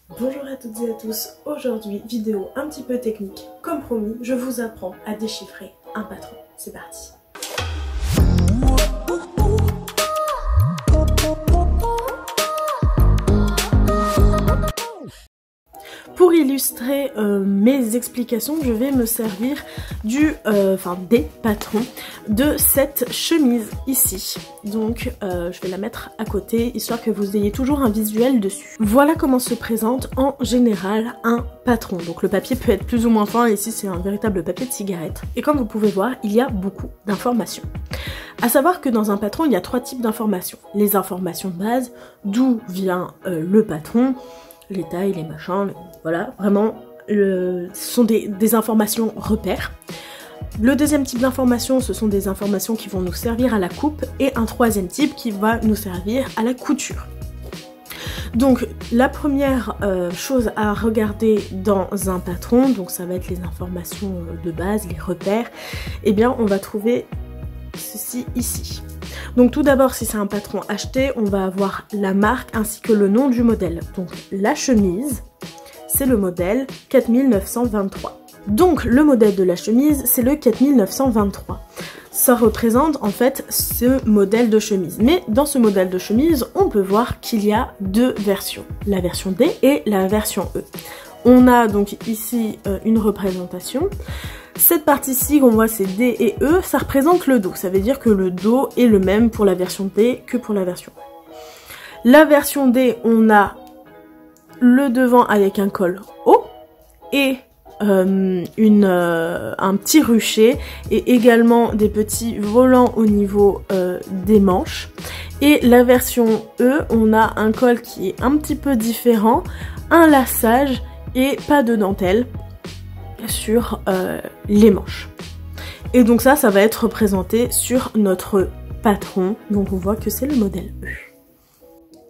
Bonjour à toutes et à tous, aujourd'hui vidéo un petit peu technique. Comme promis, je vous apprends à déchiffrer un patron. C'est parti. Pour illustrer mes explications, je vais me servir des patrons de cette chemise ici. Donc je vais la mettre à côté, histoire que vous ayez toujours un visuel dessus. Voilà comment se présente en général un patron. Donc le papier peut être plus ou moins fin, ici c'est un véritable papier de cigarette. Et comme vous pouvez voir, il y a beaucoup d'informations. À savoir que dans un patron, il y a trois types d'informations. Les informations de base, d'où vient le patron, les tailles, les machins, voilà, vraiment, ce sont des informations repères. Le deuxième type d'informations, ce sont des informations qui vont nous servir à la coupe, et un troisième type qui va nous servir à la couture. Donc la première chose à regarder dans un patron, donc ça va être les informations de base, les repères, et bien on va trouver ceci ici. Donc tout d'abord, si c'est un patron acheté, on va avoir la marque ainsi que le nom du modèle. Donc la chemise, c'est le modèle 4923. Donc le modèle de la chemise, c'est le 4923. Ça représente en fait ce modèle de chemise. Mais dans ce modèle de chemise, on peut voir qu'il y a deux versions. La version D et la version E. On a donc ici une représentation. Cette partie-ci qu'on voit, c'est D et E, ça représente le dos. Ça veut dire que le dos est le même pour la version D que pour la version E. La version D, on a le devant avec un col haut et un petit rucher et également des petits volants au niveau des manches. Et la version E, on a un col qui est un petit peu différent, un laçage et pas de dentelle sur les manches. Et donc ça va être représenté sur notre patron. Donc on voit que c'est le modèle E.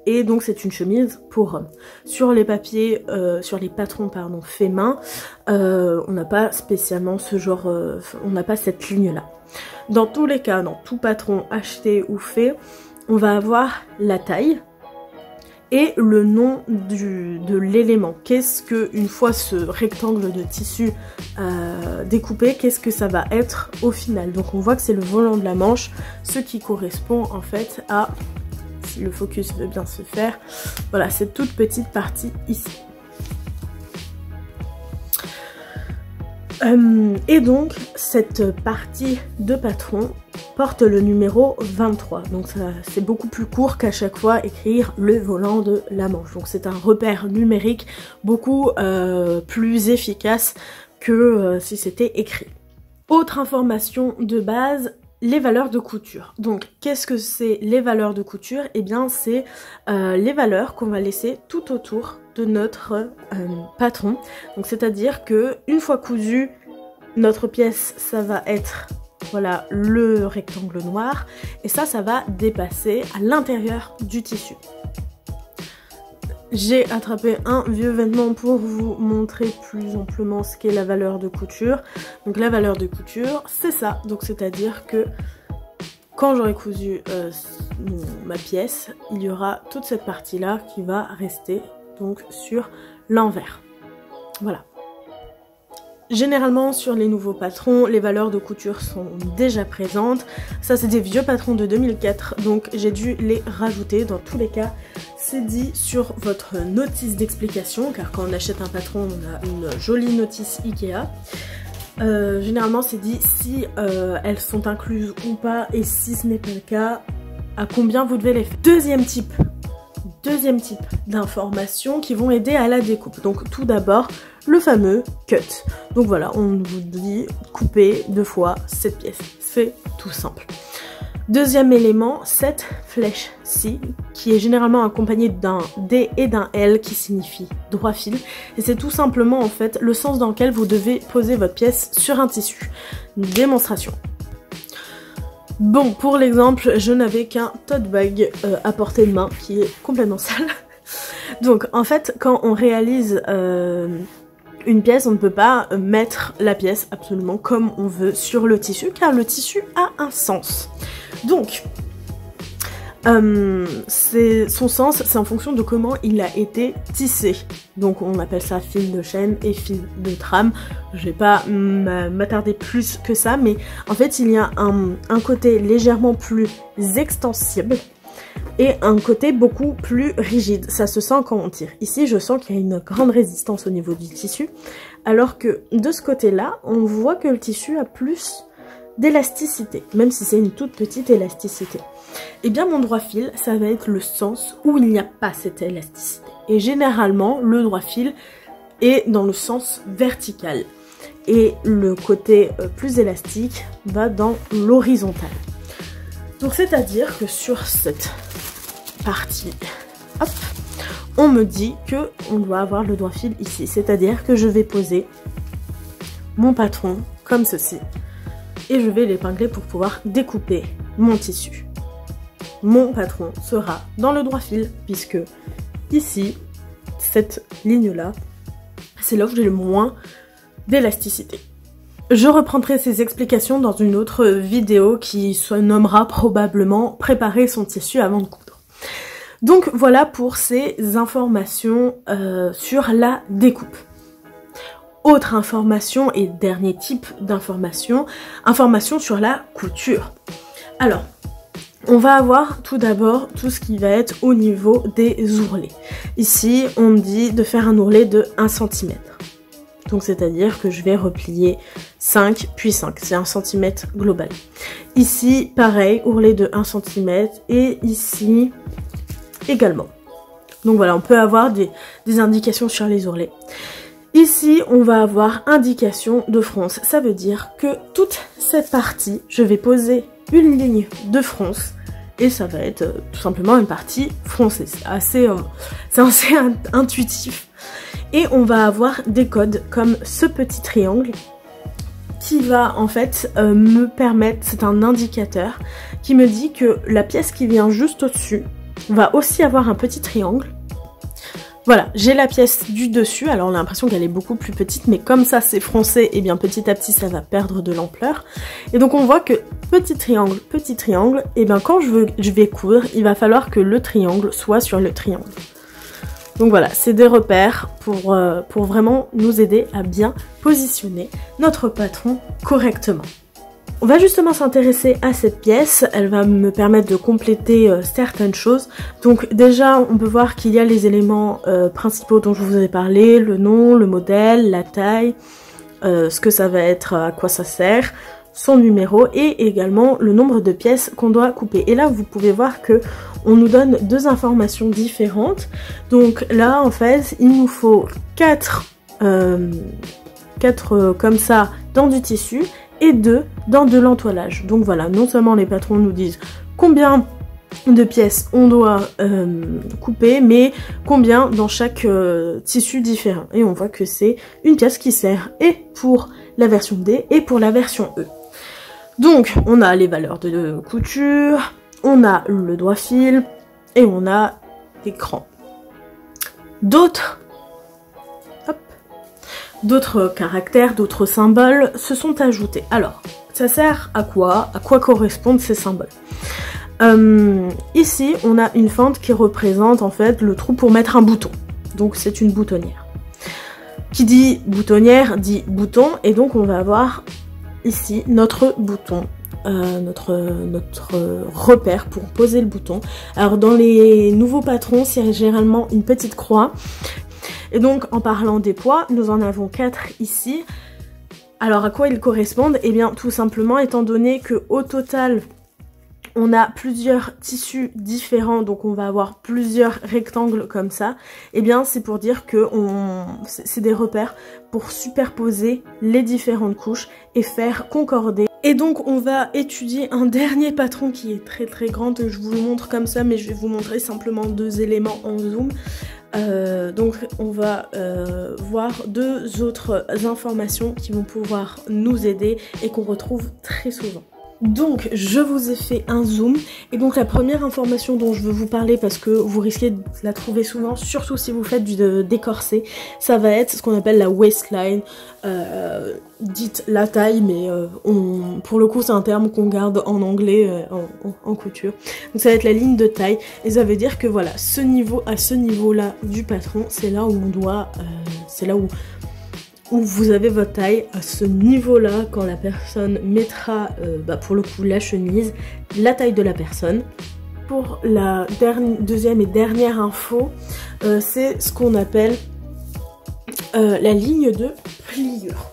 Et donc c'est une chemise pour homme. Sur les papiers, sur les patrons pardon, faits main, on n'a pas spécialement ce genre, on n'a pas cette ligne là. Dans tous les cas, dans tout patron acheté ou fait, on va avoir la taille et le nom de l'élément. Qu'est-ce que, une fois ce rectangle de tissu découpé, qu'est-ce que ça va être au final. Donc on voit que c'est le volant de la manche, ce qui correspond en fait à, si le focus veut bien se faire, voilà, cette toute petite partie ici. Et donc cette partie de patron porte le numéro 23, donc c'est beaucoup plus court qu'à chaque fois écrire le volant de la manche. Donc c'est un repère numérique beaucoup plus efficace que si c'était écrit. Autre information de base, les valeurs de couture. Donc qu'est-ce que c'est les valeurs de couture? Eh bien c'est les valeurs qu'on va laisser tout autour de notre patron. Donc c'est-à-dire que une fois cousu, notre pièce, ça va être voilà le rectangle noir, et ça va dépasser à l'intérieur du tissu. J'ai attrapé un vieux vêtement pour vous montrer plus amplement ce qu'est la valeur de couture. Donc la valeur de couture, c'est ça. Donc c'est-à-dire que quand j'aurai cousu ma pièce, il y aura toute cette partie-là qui va rester donc sur l'envers. Voilà. Généralement sur les nouveaux patrons, les valeurs de couture sont déjà présentes. Ça c'est des vieux patrons de 2004, donc j'ai dû les rajouter. Dans tous les cas, c'est dit sur votre notice d'explication, car quand on achète un patron, on a une jolie notice Ikea. Généralement c'est dit si elles sont incluses ou pas, et si ce n'est pas le cas, à combien vous devez les faire. Deuxième type d'informations qui vont aider à la découpe. Donc tout d'abord, le fameux cut. Donc voilà, on vous dit couper 2 fois cette pièce. C'est tout simple. Deuxième élément, cette flèche-ci, qui est généralement accompagnée d'un D et d'un L qui signifie droit fil. Et c'est tout simplement en fait le sens dans lequel vous devez poser votre pièce sur un tissu. Une démonstration. Bon, pour l'exemple, je n'avais qu'un tote bag à portée de main qui est complètement sale. Donc en fait, quand on réalise une pièce, on ne peut pas mettre la pièce absolument comme on veut sur le tissu, car le tissu a un sens. Donc, Son sens, c'est en fonction de comment il a été tissé. Donc on appelle ça fil de chaîne et fil de trame. Je vais pas m'attarder plus que ça, mais en fait il y a un côté légèrement plus extensible et un côté beaucoup plus rigide. Ça se sent quand on tire. Ici je sens qu'il y a une grande résistance au niveau du tissu, alors que de ce côté-là, on voit que le tissu a plus d'élasticité, même si c'est une toute petite élasticité. Et bien mon droit fil, ça va être le sens où il n'y a pas cette élasticité. Et généralement, le droit fil est dans le sens vertical. Et le côté plus élastique va dans l'horizontal. Donc c'est-à-dire que sur cette partie, hop, on me dit que on doit avoir le droit fil ici. C'est-à-dire que je vais poser mon patron comme ceci. Et je vais l'épingler pour pouvoir découper mon tissu. Mon patron sera dans le droit fil, puisque ici, cette ligne-là, c'est là où j'ai le moins d'élasticité. Je reprendrai ces explications dans une autre vidéo qui se nommera probablement « Préparer son tissu avant de coudre ». Donc voilà pour ces informations sur la découpe. Autre information et dernier type d'information, information sur la couture. Alors, on va avoir tout d'abord tout ce qui va être au niveau des ourlets. Ici, on me dit de faire un ourlet de 1 cm. Donc c'est-à-dire que je vais replier 5 puis 5, c'est 1 cm global. Ici, pareil, ourlet de 1 cm et ici également. Donc voilà, on peut avoir des indications sur les ourlets. Ici, on va avoir indication de fronce. Ça veut dire que toute cette partie, je vais poser une ligne de fronce et ça va être tout simplement une partie froncée. C'est assez intuitif. Et on va avoir des codes comme ce petit triangle qui va en fait me permettre, c'est un indicateur qui me dit que la pièce qui vient juste au-dessus va aussi avoir un petit triangle. Voilà, j'ai la pièce du dessus, alors on a l'impression qu'elle est beaucoup plus petite, mais comme ça c'est froncé, et bien petit à petit ça va perdre de l'ampleur. Et donc on voit que petit triangle, et bien quand je vais coudre, il va falloir que le triangle soit sur le triangle. Donc voilà, c'est des repères pour vraiment nous aider à bien positionner notre patron correctement. On va justement s'intéresser à cette pièce, elle va me permettre de compléter certaines choses. Donc déjà on peut voir qu'il y a les éléments principaux dont je vous ai parlé, le nom, le modèle, la taille, ce que ça va être, à quoi ça sert, son numéro et également le nombre de pièces qu'on doit couper. Et là vous pouvez voir que on nous donne deux informations différentes. Donc là en fait il nous faut 4 comme ça dans du tissu et 2 dans de l'entoilage. Donc voilà, non seulement les patrons nous disent combien de pièces on doit couper, mais combien dans chaque tissu différent. Et on voit que c'est une pièce qui sert et pour la version D et pour la version E. Donc on a les valeurs de couture, on a le doigt fil et on a des crans. D'autres caractères, d'autres symboles se sont ajoutés. Alors, ça sert à quoi? À quoi correspondent ces symboles? Ici, on a une fente qui représente en fait le trou pour mettre un bouton. Donc c'est une boutonnière. Qui dit boutonnière dit bouton, et donc on va avoir ici notre bouton, notre repère pour poser le bouton. Alors dans les nouveaux patrons, c'est généralement une petite croix. Et donc en parlant des poids, nous en avons 4 ici. Alors à quoi ils correspondent? Eh bien tout simplement étant donné que au total on a plusieurs tissus différents, donc on va avoir plusieurs rectangles comme ça, et bien c'est pour dire que c'est des repères pour superposer les différentes couches et faire concorder. Et donc on va étudier un dernier patron qui est très très grand, je vous le montre comme ça, mais je vais vous montrer simplement 2 éléments en zoom. Donc on va voir 2 autres informations qui vont pouvoir nous aider et qu'on retrouve très souvent. Donc je vous ai fait un zoom et donc la première information dont je veux vous parler, parce que vous risquez de la trouver souvent, surtout si vous faites du décorsé, ça va être ce qu'on appelle la waistline, dite la taille, mais pour le coup c'est un terme qu'on garde en anglais en couture. Donc ça va être la ligne de taille et ça veut dire que voilà, à ce niveau là du patron, c'est là où on doit, c'est là où vous avez votre taille, à ce niveau-là, quand la personne mettra, pour le coup, la chemise, la taille de la personne. Pour la deuxième et dernière info, c'est ce qu'on appelle la ligne de pliure.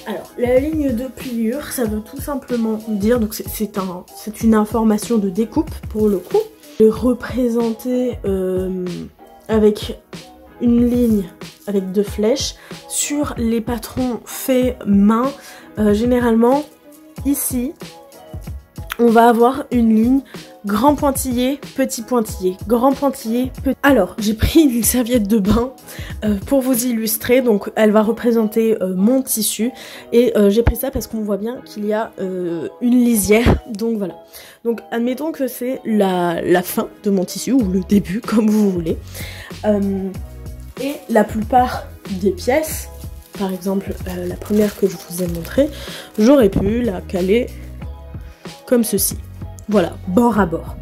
Alors, la ligne de pliure, ça veut tout simplement dire, donc c'est une information de découpe pour le coup, de représenter avec une ligne avec 2 flèches sur les patrons faits main. Généralement ici on va avoir une ligne grand pointillé, petit pointillé, grand pointillé, petit. Alors j'ai pris une serviette de bain pour vous illustrer, donc elle va représenter mon tissu et j'ai pris ça parce qu'on voit bien qu'il y a une lisière, donc voilà. Donc admettons que c'est la fin de mon tissu ou le début comme vous voulez. Et la plupart des pièces, par exemple la première que je vous ai montrée, j'aurais pu la caler comme ceci. Voilà, bord à bord.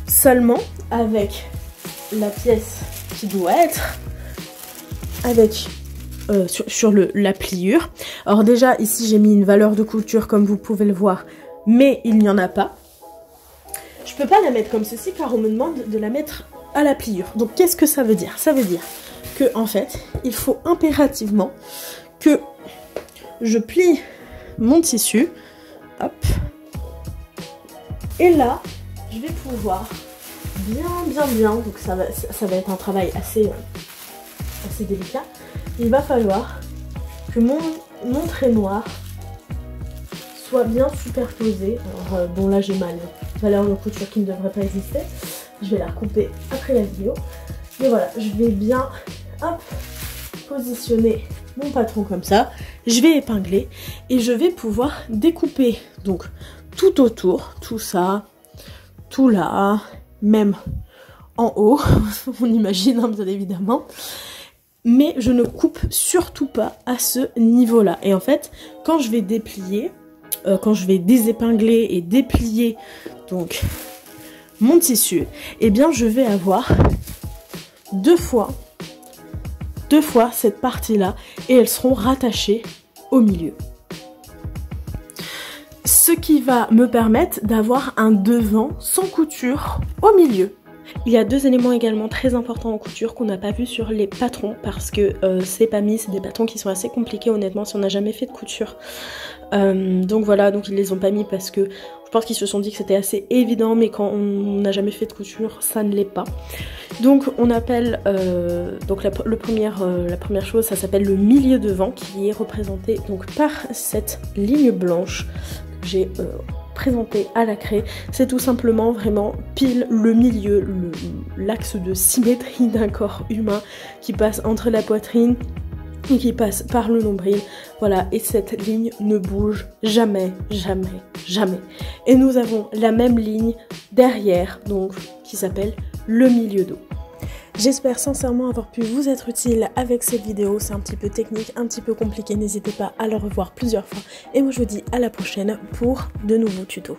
Seulement avec la pièce qui doit être avec sur la pliure. Alors déjà ici j'ai mis une valeur de couture comme vous pouvez le voir, mais il n'y en a pas. Je peux pas la mettre comme ceci car on me demande de la mettre à la pliure. Donc qu'est-ce que ça veut dire? Ça veut dire que en fait, il faut impérativement que je plie mon tissu, hop, et là, je vais pouvoir bien, donc ça va être un travail assez délicat. Il va falloir que mon trait noir soit bien superposé. Alors bon, là j'ai mal valeur de couture qui ne devrait pas exister. Je vais la recouper après la vidéo. Mais voilà, je vais bien positionner mon patron comme ça. Je vais épingler et je vais pouvoir découper donc tout autour, tout ça, tout là, même en haut, on imagine hein, bien évidemment. Mais je ne coupe surtout pas à ce niveau-là. Et en fait, quand je vais déplier, quand je vais désépingler et déplier donc mon tissu, eh bien je vais avoir deux fois cette partie-là et elles seront rattachées au milieu. Ce qui va me permettre d'avoir un devant sans couture au milieu. Il y a deux éléments également très importants en couture qu'on n'a pas vu sur les patrons parce que c'est pas mis, c'est des patrons qui sont assez compliqués honnêtement si on n'a jamais fait de couture. Donc voilà, donc ils les ont pas mis parce que je pense qu'ils se sont dit que c'était assez évident, mais quand on n'a jamais fait de couture, ça ne l'est pas. Donc on appelle, donc la première chose, ça s'appelle le milieu devant qui est représenté donc par cette ligne blanche que j'ai présenté à la craie. C'est tout simplement vraiment pile le milieu, l'axe de symétrie d'un corps humain qui passe entre la poitrine et qui passe par le nombril. Voilà, et cette ligne ne bouge jamais, jamais, jamais. Et nous avons la même ligne derrière, donc qui s'appelle le milieu dos. J'espère sincèrement avoir pu vous être utile avec cette vidéo. C'est un petit peu technique, un petit peu compliqué. N'hésitez pas à le revoir plusieurs fois. Et moi je vous dis à la prochaine pour de nouveaux tutos.